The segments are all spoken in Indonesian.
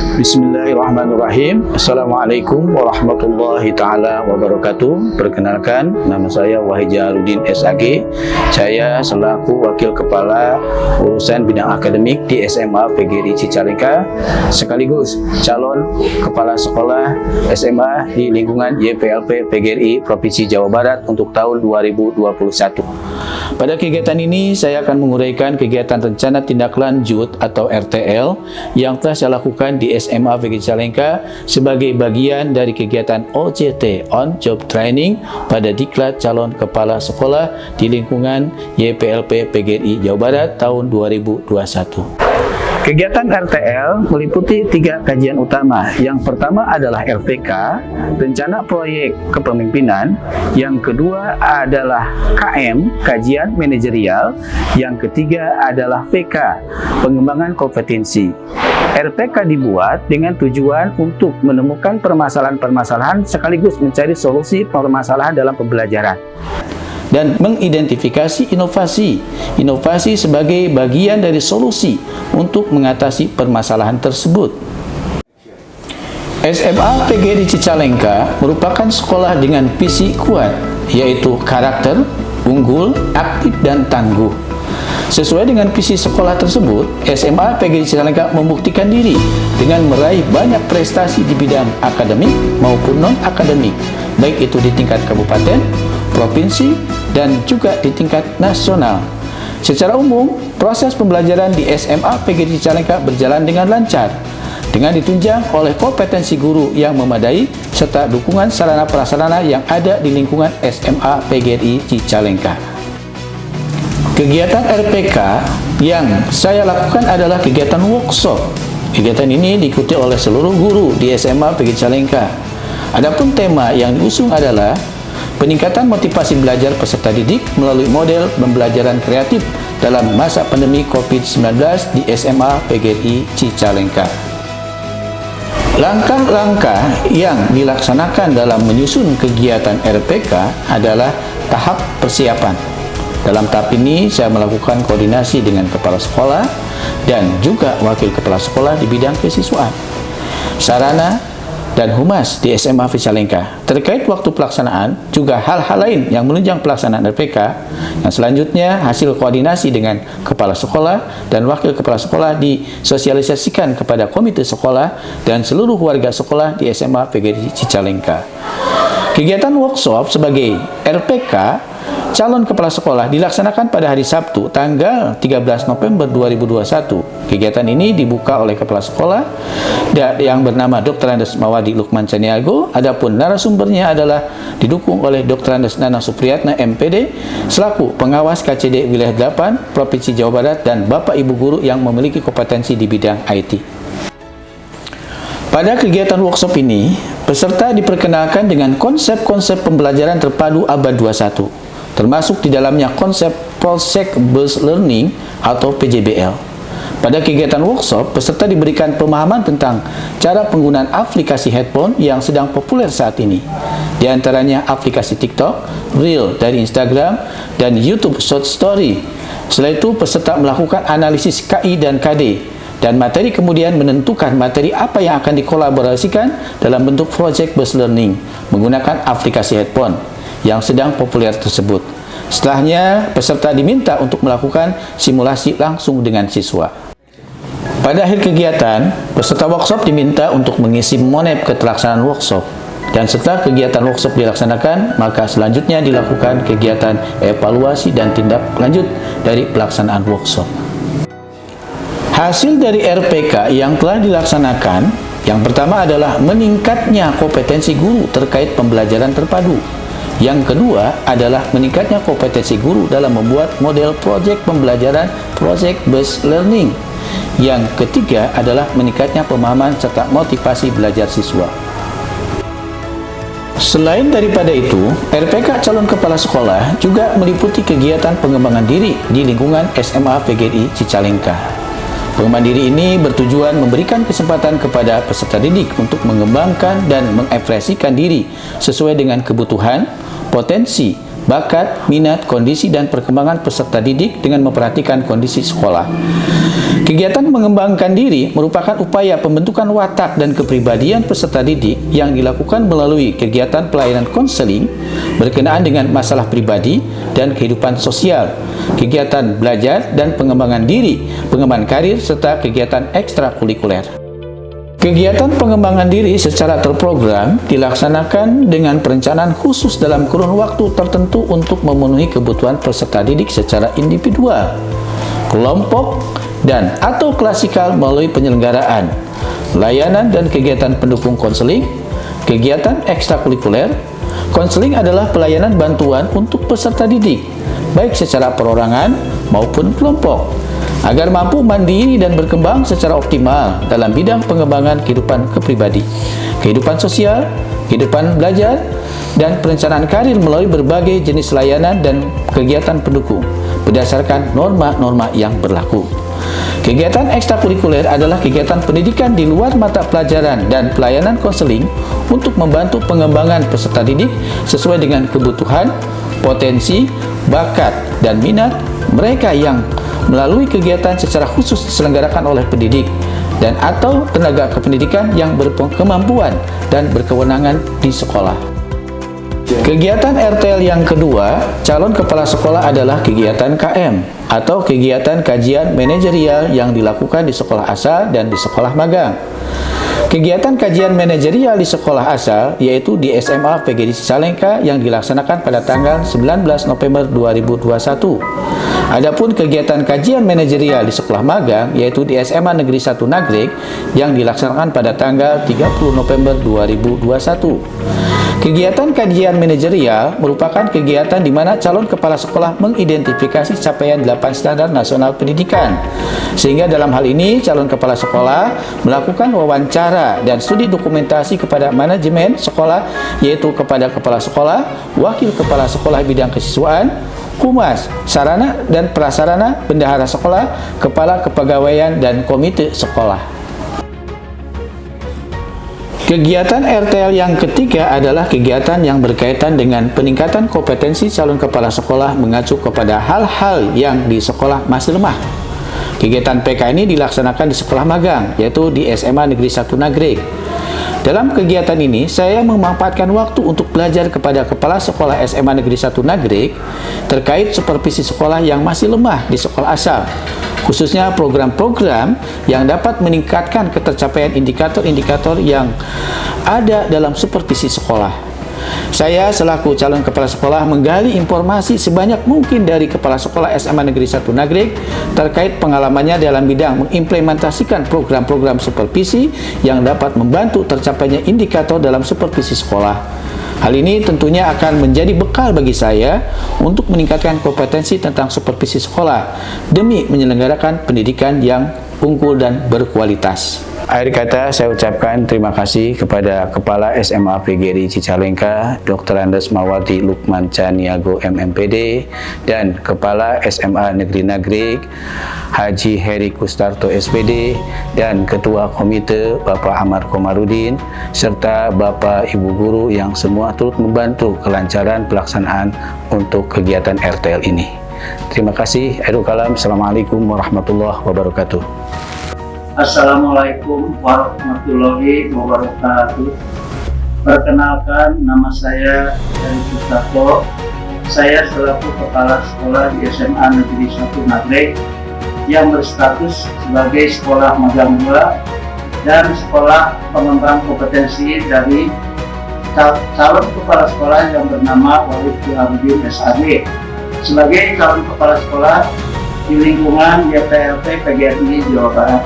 Bismillahirrahmanirrahim. Assalamualaikum warahmatullahi ta'ala wabarakatuh. Perkenalkan, nama saya Wahid Jahaluddin SAG. Saya selaku Wakil Kepala Urusan Bidang Akademik di SMA PGRI Cicalengka, sekaligus calon Kepala Sekolah SMA di lingkungan YPLP PGRI Provinsi Jawa Barat untuk tahun 2021. Pada kegiatan ini, saya akan menguraikan kegiatan rencana tindak lanjut atau RTL yang telah saya lakukan di SMA PGRI Cicalengka sebagai bagian dari kegiatan OJT On Job Training pada Diklat Calon Kepala Sekolah di lingkungan YPLP PGRI Jawa Barat tahun 2021. Kegiatan RTL meliputi 3 kajian utama. Yang pertama adalah RPK, rencana proyek kepemimpinan. Yang kedua adalah KM, kajian manajerial. Yang ketiga adalah PK, pengembangan kompetensi. RPK dibuat dengan tujuan untuk menemukan permasalahan-permasalahan sekaligus mencari solusi permasalahan dalam pembelajaran dan mengidentifikasi inovasi sebagai bagian dari solusi untuk mengatasi permasalahan tersebut. SMA PGRI Cicalengka merupakan sekolah dengan visi kuat, yaitu karakter, unggul, aktif, dan tangguh. Sesuai dengan visi sekolah tersebut, SMA PGRI Cicalengka membuktikan diri dengan meraih banyak prestasi di bidang akademik maupun non-akademik, baik itu di tingkat kabupaten, provinsi, dan juga di tingkat nasional. Secara umum, proses pembelajaran di SMA PGRI Cicalengka berjalan dengan lancar, dengan ditunjang oleh kompetensi guru yang memadai serta dukungan sarana prasarana yang ada di lingkungan SMA PGRI Cicalengka. Kegiatan RPK yang saya lakukan adalah kegiatan workshop. Kegiatan ini diikuti oleh seluruh guru di SMA PGRI Cicalengka. Adapun tema yang diusung adalah peningkatan motivasi belajar peserta didik melalui model pembelajaran kreatif dalam masa pandemi COVID-19 di SMA PGRI Cicalengka. Langkah-langkah yang dilaksanakan dalam menyusun kegiatan RPK adalah tahap persiapan. Dalam tahap ini, saya melakukan koordinasi dengan kepala sekolah dan juga wakil kepala sekolah di bidang kesiswaan, sarana, dan humas di SMA Cicalengka. Terkait waktu pelaksanaan, juga hal-hal lain yang menunjang pelaksanaan RPK, yang selanjutnya hasil koordinasi dengan kepala sekolah dan wakil kepala sekolah disosialisasikan kepada komite sekolah dan seluruh warga sekolah di SMA PGRI Cicalengka. Kegiatan workshop sebagai RPK calon kepala sekolah dilaksanakan pada hari Sabtu, tanggal 13 November 2021. Kegiatan ini dibuka oleh kepala sekolah yang bernama Dr. Andes Mawadi Lukman Caniago. Adapun narasumbernya adalah didukung oleh Dr. Andes Nana Supriyatna MPD selaku pengawas KCD Wilayah 8 Provinsi Jawa Barat dan Bapak Ibu guru yang memiliki kompetensi di bidang IT. Pada kegiatan workshop ini, peserta diperkenalkan dengan konsep-konsep pembelajaran terpadu abad 21, termasuk di dalamnya konsep Project Based Learning atau PJBL. Pada kegiatan workshop, peserta diberikan pemahaman tentang cara penggunaan aplikasi handphone yang sedang populer saat ini. Di antaranya aplikasi TikTok, Reel dari Instagram, dan YouTube Short Story. Setelah itu, peserta melakukan analisis KI dan KD, dan materi kemudian menentukan materi apa yang akan dikolaborasikan dalam bentuk Project Based Learning menggunakan aplikasi handphone yang sedang populer tersebut. Setelahnya, peserta diminta untuk melakukan simulasi langsung dengan siswa. Pada akhir kegiatan, peserta workshop diminta untuk mengisi monep keterlaksanaan workshop. Dan setelah kegiatan workshop dilaksanakan, maka selanjutnya dilakukan kegiatan evaluasi dan tindak lanjut dari pelaksanaan workshop. Hasil dari RPK yang telah dilaksanakan, yang pertama adalah meningkatnya kompetensi guru terkait pembelajaran terpadu. Yang kedua adalah meningkatnya kompetensi guru dalam membuat model proyek pembelajaran Project Based Learning. Yang ketiga adalah meningkatnya pemahaman serta motivasi belajar siswa. Selain daripada itu, RPK calon kepala sekolah juga meliputi kegiatan pengembangan diri di lingkungan SMA PGRI Cicalengka. Pengembangan diri ini bertujuan memberikan kesempatan kepada peserta didik untuk mengembangkan dan mengekspresikan diri sesuai dengan kebutuhan, potensi, bakat, minat, kondisi, dan perkembangan peserta didik dengan memperhatikan kondisi sekolah. Kegiatan mengembangkan diri merupakan upaya pembentukan watak dan kepribadian peserta didik yang dilakukan melalui kegiatan pelayanan konseling berkenaan dengan masalah pribadi dan kehidupan sosial, kegiatan belajar dan pengembangan diri, pengembangan karir, serta kegiatan ekstrakurikuler. Kegiatan pengembangan diri secara terprogram dilaksanakan dengan perencanaan khusus dalam kurun waktu tertentu untuk memenuhi kebutuhan peserta didik secara individual, kelompok, dan atau klasikal melalui penyelenggaraan, layanan dan kegiatan pendukung konseling, kegiatan ekstrakurikuler. Konseling adalah pelayanan bantuan untuk peserta didik, baik secara perorangan maupun kelompok, agar mampu mandiri dan berkembang secara optimal dalam bidang pengembangan kehidupan kepribadi, kehidupan sosial, kehidupan belajar, dan perencanaan karir melalui berbagai jenis layanan dan kegiatan pendukung berdasarkan norma-norma yang berlaku. Kegiatan ekstrakurikuler adalah kegiatan pendidikan di luar mata pelajaran dan pelayanan konseling untuk membantu pengembangan peserta didik sesuai dengan kebutuhan, potensi, bakat, dan minat mereka yang melalui kegiatan secara khusus diselenggarakan oleh pendidik dan atau tenaga kependidikan yang berkemampuan dan berkewenangan di sekolah. Kegiatan RTL yang kedua, calon kepala sekolah adalah kegiatan KM atau kegiatan kajian manajerial yang dilakukan di sekolah asal dan di sekolah magang. Kegiatan kajian manajerial di sekolah asal yaitu di SMA PGRI Cicalengka yang dilaksanakan pada tanggal 19 November 2021. Adapun kegiatan kajian manajerial di sekolah magang yaitu di SMA Negeri 1 Nagreg yang dilaksanakan pada tanggal 30 November 2021. Kegiatan kajian manajerial merupakan kegiatan di mana calon kepala sekolah mengidentifikasi capaian 8 standar nasional pendidikan. Sehingga dalam hal ini calon kepala sekolah melakukan wawancara dan studi dokumentasi kepada manajemen sekolah yaitu kepada kepala sekolah, wakil kepala sekolah bidang kesiswaan, humas, sarana dan prasarana, bendahara sekolah, kepala kepegawaian dan komite sekolah. Kegiatan RTL yang ketiga adalah kegiatan yang berkaitan dengan peningkatan kompetensi calon kepala sekolah mengacu kepada hal-hal yang di sekolah masih lemah. Kegiatan PK ini dilaksanakan di sekolah magang, yaitu di SMA Negeri 1 Nagreg. Dalam kegiatan ini, saya memanfaatkan waktu untuk belajar kepada kepala sekolah SMA Negeri 1 Nagreg terkait supervisi sekolah yang masih lemah di sekolah asal, khususnya program-program yang dapat meningkatkan ketercapaian indikator-indikator yang ada dalam supervisi sekolah. Saya selaku calon kepala sekolah menggali informasi sebanyak mungkin dari kepala sekolah SMA Negeri 1 Nagreg terkait pengalamannya dalam bidang mengimplementasikan program-program supervisi yang dapat membantu tercapainya indikator dalam supervisi sekolah. Hal ini tentunya akan menjadi bekal bagi saya untuk meningkatkan kompetensi tentang supervisi sekolah demi menyelenggarakan pendidikan yang unggul dan berkualitas. Akhir kata saya ucapkan terima kasih kepada Kepala SMA PGRI Cicalengka Dr. Andes Mawati Lukman Caniago MMPD dan Kepala SMA Negeri Nagreg Haji Heri Kustarto SPD dan Ketua Komite Bapak Ahmad Komarudin serta Bapak Ibu Guru yang semua turut membantu kelancaran pelaksanaan untuk kegiatan RTL ini. Terima kasih. Akhirul kalam. Assalamualaikum warahmatullahi wabarakatuh. Assalamualaikum warahmatullahi wabarakatuh. Perkenalkan, nama saya Heri Kustarto. Saya selaku Kepala Sekolah di SMA Negeri 1 Nagreg yang berstatus sebagai sekolah magang 2 dan sekolah pengembang kompetensi dari calon kepala sekolah yang bernama Wahid Jaharuddin SAG sebagai calon kepala sekolah di lingkungan YPLP PGRI Jawa Barat.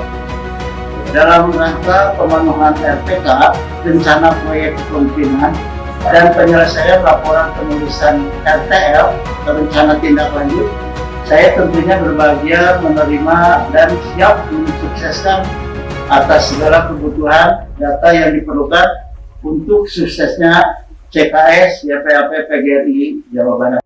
Dalam rangka pemenuhan RPK, rencana proyek kepemimpinan dan penyelesaian laporan penulisan RTL atau rencana tindak lanjut, saya tentunya berbahagia menerima dan siap mensukseskan atas segala kebutuhan data yang diperlukan untuk suksesnya CKS YPLP PGRI Jawa Barat.